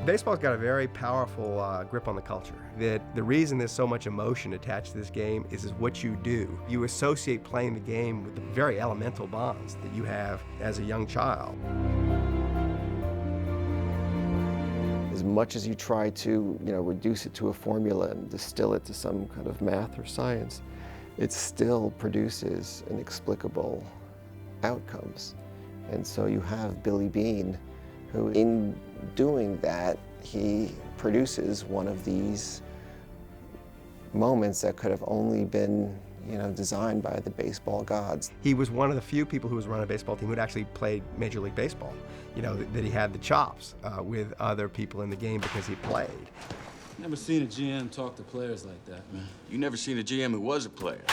Baseball's got a very powerful grip on the culture. That the reason there's so much emotion attached to this game is what you do. You associate playing the game with the very elemental bonds that you have as a young child. As much as you try to, reduce it to a formula and distill it to some kind of math or science, it still produces inexplicable outcomes. And so you have Billy Beane, who in doing that, he produces one of these moments that could have only been, designed by the baseball gods. He was one of the few people who was running a baseball team who'd actually played Major League Baseball. That he had the chops with other people in the game because he played. Never seen a GM talk to players like that, man. You never seen a GM who was a player.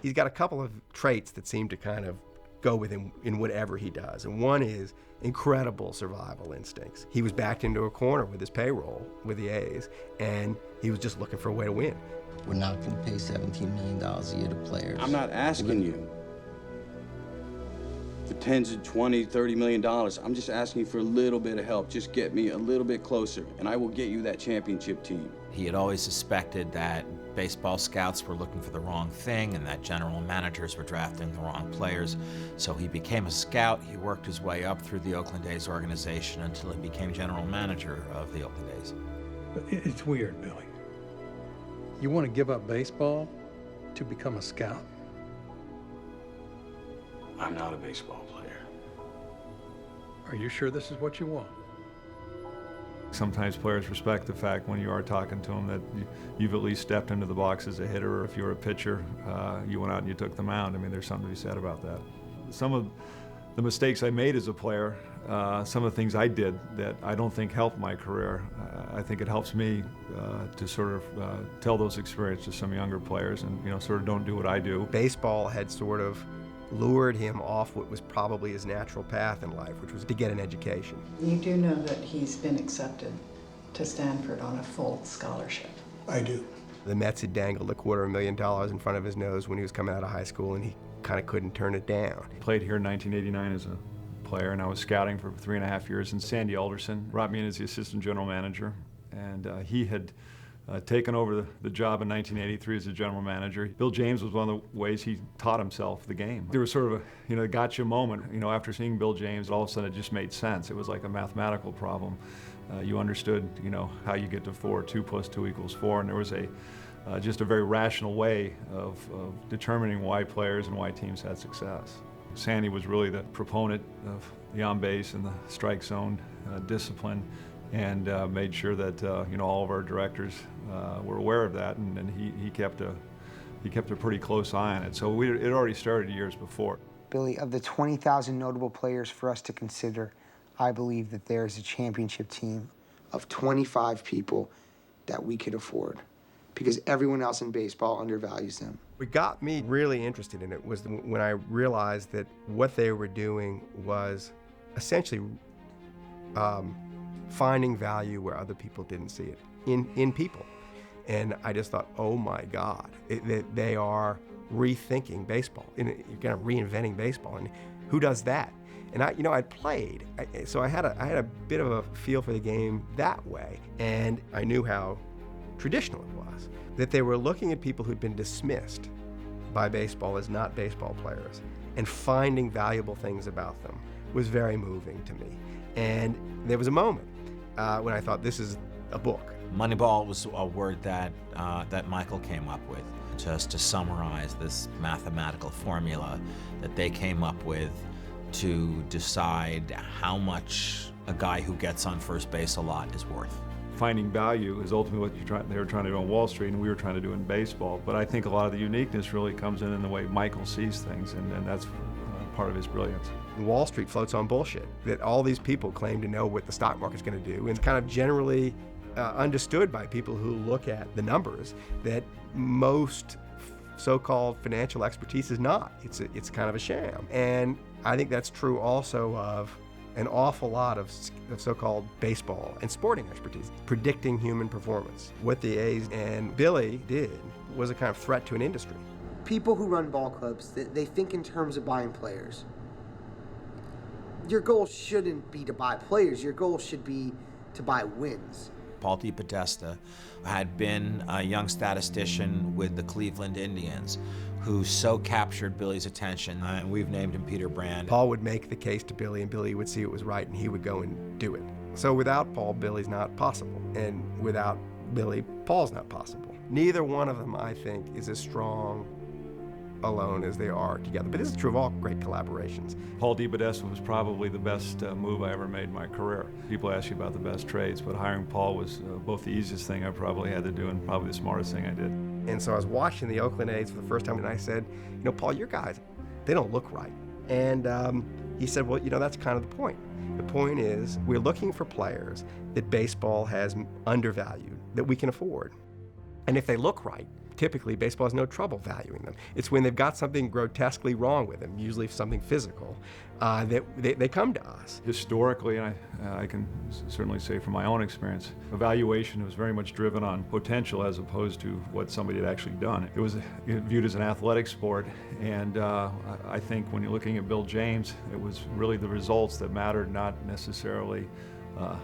He's got a couple of traits that seem to kind of go with him in whatever he does. And one is incredible survival instincts. He was backed into a corner with his payroll with the A's, and he was just looking for a way to win. We're not going to pay $17 million a year to players. I'm not asking you for tens of 20, $30 million. I'm just asking you for a little bit of help. Just get me a little bit closer, and I will get you that championship team. He had always suspected that baseball scouts were looking for the wrong thing and that general managers were drafting the wrong players. So he became a scout. He worked his way up through the Oakland A's organization until he became general manager of the Oakland A's. It's weird, Billy. You want to give up baseball to become a scout? I'm not a baseball player. Are you sure this is what you want? Sometimes players respect the fact when you are talking to them that you've at least stepped into the box as a hitter, or if you're a pitcher, you went out and you took the mound. I mean, there's something to be said about that. Some of the mistakes I made as a player, some of the things I did that I don't think helped my career, I think it helps me to sort of tell those experiences to some younger players and, sort of don't do what I do. Baseball had sort of lured him off what was probably his natural path in life, which was to get an education. You do know that he's been accepted to Stanford on a full scholarship. I do. The Mets had dangled $250,000 in front of his nose when he was coming out of high school, and he kind of couldn't turn it down. I played here in 1989 as a player, and I was scouting for 3.5 years, and Sandy Alderson brought me in as the assistant general manager, and he had taken over the job in 1983 as a general manager. Bill James was one of the ways he taught himself the game. There was sort of a, gotcha moment, after seeing Bill James, all of a sudden it just made sense. It was like a mathematical problem. You understood, how you get to 4, 2 + 2 = 4, and there was just a very rational way of determining why players and why teams had success. Sandy was really the proponent of the on base and the strike zone discipline, and made sure that all of our directors were aware of that, and he kept a pretty close eye on it. So it already started years before. Billy, of the 20,000 notable players for us to consider, I believe that there is a championship team of 25 people that we could afford, because everyone else in baseball undervalues them. What got me really interested in it was when I realized that what they were doing was essentially finding value where other people didn't see it, in people. And I just thought, oh my God, they are rethinking baseball. You're kind of reinventing baseball, and who does that? And I'd played, so I had a bit of a feel for the game that way, and I knew how traditional it was. That they were looking at people who'd been dismissed by baseball as not baseball players, and finding valuable things about them was very moving to me. And there was a moment when I thought, this is a book. Moneyball was a word that Michael came up with, just to summarize this mathematical formula that they came up with to decide how much a guy who gets on first base a lot is worth. Finding value is ultimately what they were trying to do on Wall Street, and we were trying to do in baseball. But I think a lot of the uniqueness really comes in the way Michael sees things, and that's part of his brilliance. Wall Street floats on bullshit, that all these people claim to know what the stock market's going to do, and it's kind of generally understood by people who look at the numbers that most so-called financial expertise is not. It's kind of a sham. And I think that's true also of an awful lot of so-called baseball and sporting expertise, predicting human performance. What the A's and Billy did was a kind of threat to an industry. People who run ball clubs, they think in terms of buying players. Your goal shouldn't be to buy players. Your goal should be to buy wins. Paul DePodesta had been a young statistician with the Cleveland Indians who so captured Billy's attention, and we've named him Peter Brand. Paul would make the case to Billy, and Billy would see it was right, and he would go and do it. So without Paul, Billy's not possible. And without Billy, Paul's not possible. Neither one of them, I think, is as strong alone as they are together. But this is true of all great collaborations. Paul DePodesta was probably the best move I ever made in my career. People ask you about the best trades, but hiring Paul was both the easiest thing I probably had to do and probably the smartest thing I did. And so I was watching the Oakland A's for the first time, and I said, you know, Paul, your guys, they don't look right. And he said, well, you know, that's kind of the point. The point is we're looking for players that baseball has undervalued, that we can afford. And if they look right, typically baseball has no trouble valuing them. It's when they've got something grotesquely wrong with them, usually something physical, that they come to us. Historically, and I can certainly say from my own experience, evaluation was very much driven on potential as opposed to what somebody had actually done. It was viewed as an athletic sport, and I think when you're looking at Bill James, it was really the results that mattered, not necessarily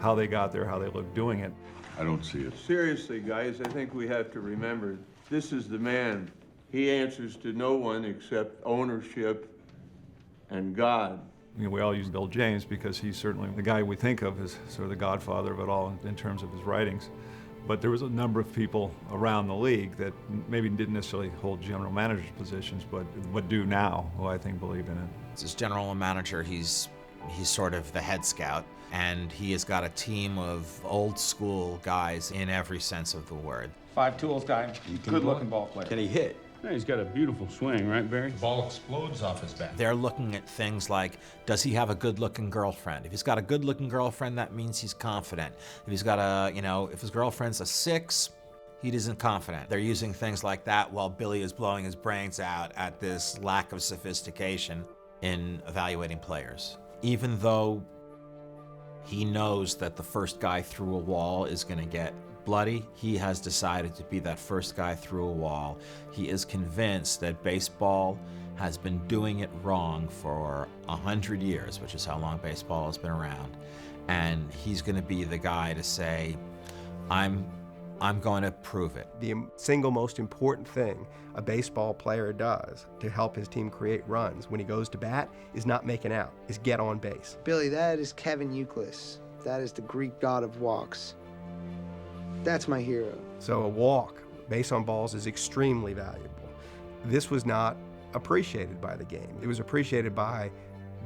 how they got there, how they looked doing it. I don't see it. Seriously, guys, I think we have to remember this is the man. He answers to no one except ownership and God. You know, we all use Bill James because he's certainly the guy we think of as sort of the godfather of it all in terms of his writings. But there was a number of people around the league that maybe didn't necessarily hold general manager's positions, but do now, who I think believe in it. As general manager, he's sort of the head scout, and he has got a team of old school guys in every sense of the word. 5 tools guy, good-looking ball player. Can he hit? Yeah, he's got a beautiful swing, right, Barry? The ball explodes off his bat. They're looking at things like, does he have a good-looking girlfriend? If he's got a good-looking girlfriend, that means he's confident. If he's got if his girlfriend's a 6, he isn't confident. They're using things like that while Billy is blowing his brains out at this lack of sophistication in evaluating players. Even though he knows that the first guy through a wall is going to get bloody, he has decided to be that first guy through a wall. He is convinced that baseball has been doing it wrong for 100 years, which is how long baseball has been around. And he's going to be the guy to say, I'm going to prove it. The single most important thing a baseball player does to help his team create runs when he goes to bat is not making out, is get on base. Billy, that is Kevin Euclid. That is the Greek god of walks. That's my hero. So a walk, base on balls, is extremely valuable. This was not appreciated by the game. It was appreciated by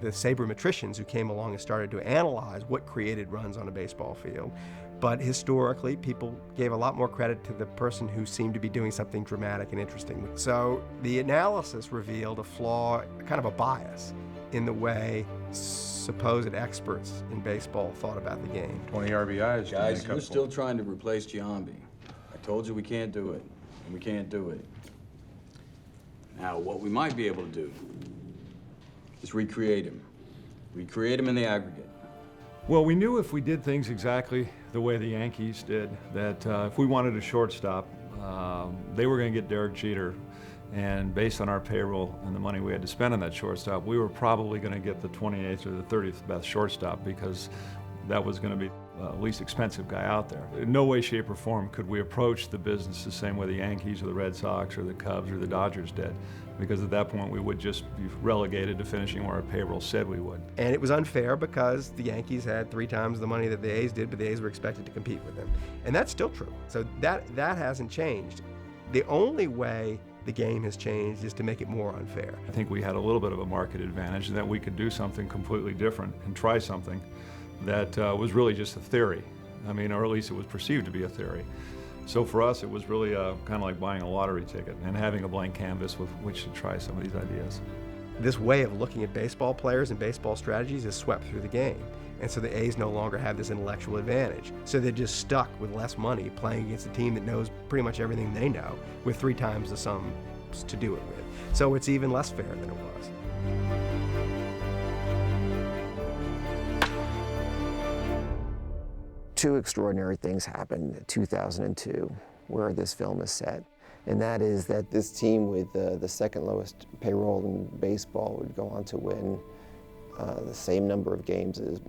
the sabermetricians who came along and started to analyze what created runs on a baseball field. But historically, people gave a lot more credit to the person who seemed to be doing something dramatic and interesting. So the analysis revealed a flaw, kind of a bias, in the way supposed experts in baseball thought about the game. 20 RBIs. Guys, you're still trying to replace Giambi. I told you we can't do it, and we can't do it. Now, what we might be able to do is recreate him. Recreate him in the aggregate. Well, we knew if we did things exactly the way the Yankees did, that if we wanted a shortstop, they were going to get Derek Jeter. And based on our payroll and the money we had to spend on that shortstop, we were probably going to get the 28th or the 30th best shortstop because that was going to be the least expensive guy out there. In no way, shape, or form could we approach the business the same way the Yankees or the Red Sox or the Cubs or the Dodgers did, because at that point we would just be relegated to finishing where our payroll said we would. And it was unfair because the Yankees had 3 times the money that the A's did, but the A's were expected to compete with them. And that's still true. So that hasn't changed. The only way the game has changed is to make it more unfair. I think we had a little bit of a market advantage in that we could do something completely different and try something that was really just a theory. I mean, or at least it was perceived to be a theory. So for us, it was really kind of like buying a lottery ticket and having a blank canvas with which to try some of these ideas. This way of looking at baseball players and baseball strategies is swept through the game. And so the A's no longer have this intellectual advantage. So they're just stuck with less money playing against a team that knows pretty much everything they know with 3 times the sums to do it with. So it's even less fair than it was. Two extraordinary things happened in 2002 where this film is set. And that is that this team with the second lowest payroll in baseball would go on to win the same number of games as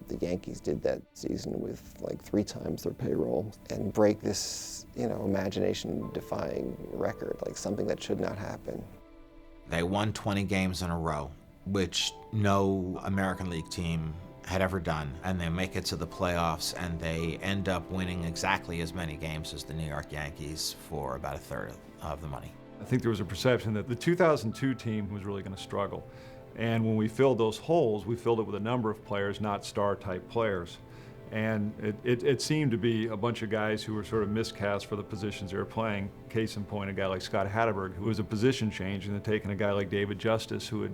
the Yankees did that season with like 3 times their payroll, and break this, imagination-defying record, like something that should not happen. They won 20 games in a row, which no American League team had ever done, and they make it to the playoffs, and they end up winning exactly as many games as the New York Yankees for about a third of the money. I think there was a perception that the 2002 team was really going to struggle. And when we filled those holes, we filled it with a number of players, not star-type players. And it seemed to be a bunch of guys who were sort of miscast for the positions they were playing. Case in point, a guy like Scott Hatteberg, who was a position change, and had taken a guy like David Justice, who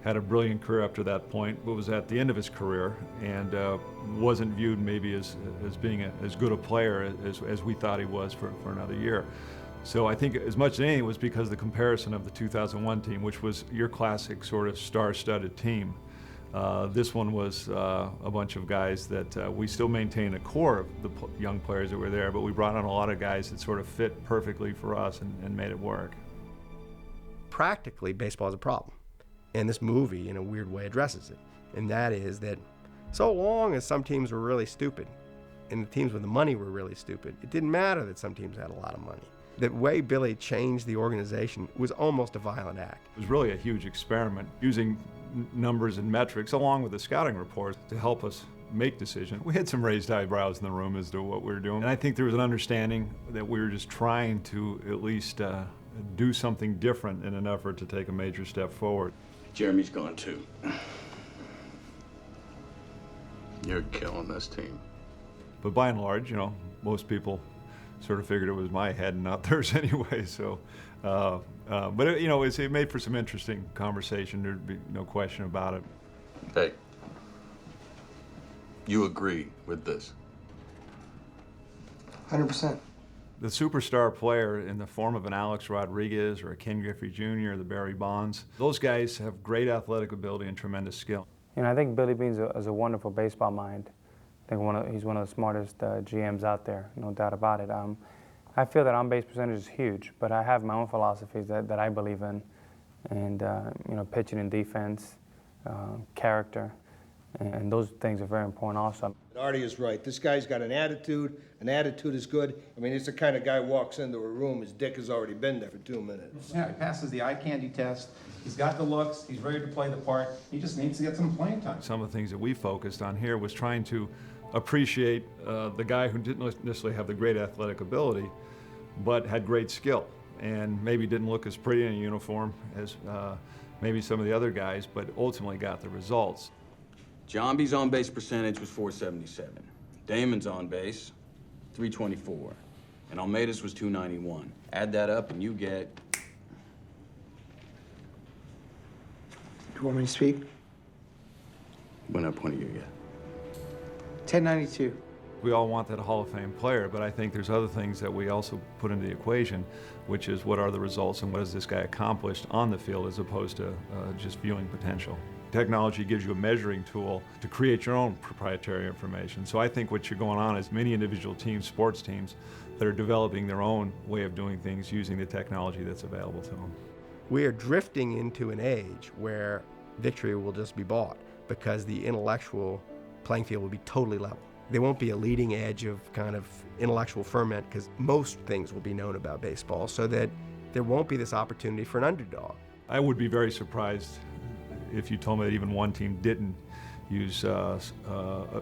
had a brilliant career up to that point, but was at the end of his career and wasn't viewed maybe as being as good a player as we thought he was for another year. So I think as much as anything it was because of the comparison of the 2001 team, which was your classic sort of star-studded team. This one was a bunch of guys that we still maintain a core of the young players that were there, but we brought on a lot of guys that sort of fit perfectly for us and made it work. Practically, baseball is a problem. And this movie, in a weird way, addresses it. And that is that so long as some teams were really stupid, and the teams with the money were really stupid, it didn't matter that some teams had a lot of money. The way Billy changed the organization was almost a violent act. It was really a huge experiment, using numbers and metrics along with the scouting reports to help us make decisions. We had some raised eyebrows in the room as to what we were doing. And I think there was an understanding that we were just trying to at least do something different in an effort to take a major step forward. Jeremy's gone too. You're killing this team. But by and large, most people sort of figured it was my head and not theirs anyway. So, but it made for some interesting conversation. There'd be no question about it. Hey, you agree with this? 100%. The superstar player in the form of an Alex Rodriguez or a Ken Griffey Jr. or the Barry Bonds, those guys have great athletic ability and tremendous skill. I think Billy Beane is a wonderful baseball mind. I think he's one of the smartest GMs out there, no doubt about it. I feel that on-base percentage is huge, but I have my own philosophies that I believe in, and pitching and defense, character, and those things are very important also. Artie is right. This guy's got an attitude. An attitude is good. I mean, it's the kind of guy walks into a room, his dick has already been there for 2 minutes. Yeah, he passes the eye candy test. He's got the looks. He's ready to play the part. He just needs to get some playing time. Some of the things that we focused on here was trying to appreciate the guy who didn't necessarily have the great athletic ability, but had great skill, and maybe didn't look as pretty in a uniform as maybe some of the other guys, but ultimately got the results. Giambi's on-base percentage was .477. Damon's on base, .324. And Almeida's was .291. Add that up and you get... Do you want me to speak? Went up 20 you get. 1092. We all want that Hall of Fame player, but I think there's other things that we also put into the equation, which is what are the results and what has this guy accomplished on the field as opposed to just viewing potential. Technology gives you a measuring tool to create your own proprietary information. So I think what you're going on is many individual teams, sports teams, that are developing their own way of doing things using the technology that's available to them. We are drifting into an age where victory will just be bought because the intellectual playing field will be totally level. There won't be a leading edge of kind of intellectual ferment because most things will be known about baseball, so that there won't be this opportunity for an underdog. I would be very surprised if you told me that even one team didn't use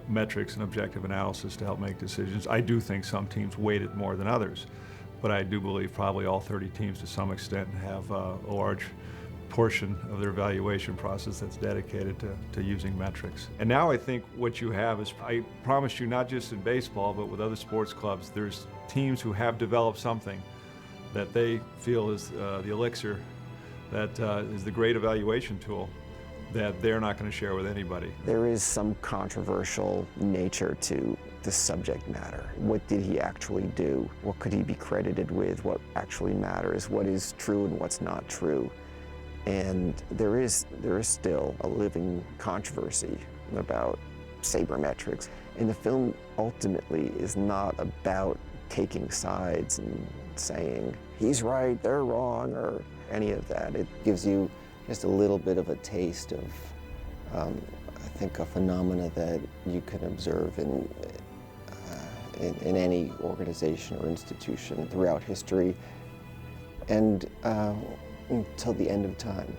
metrics and objective analysis to help make decisions. I do think some teams weight it more than others, but I do believe probably all 30 teams to some extent have a large portion of their evaluation process that's dedicated to using metrics. And now I think what you have is, I promise you, not just in baseball, but with other sports clubs, there's teams who have developed something that they feel is the elixir, that is the great evaluation tool that they're not going to share with anybody. There is some controversial nature to the subject matter. What did he actually do? What could he be credited with? What actually matters? What is true and what's not true? And there is still a living controversy about sabermetrics. And the film ultimately is not about taking sides and saying, he's right, they're wrong, or any of that. It gives you just a little bit of a taste I think a phenomena that you can observe in any organization or institution throughout history and until the end of time.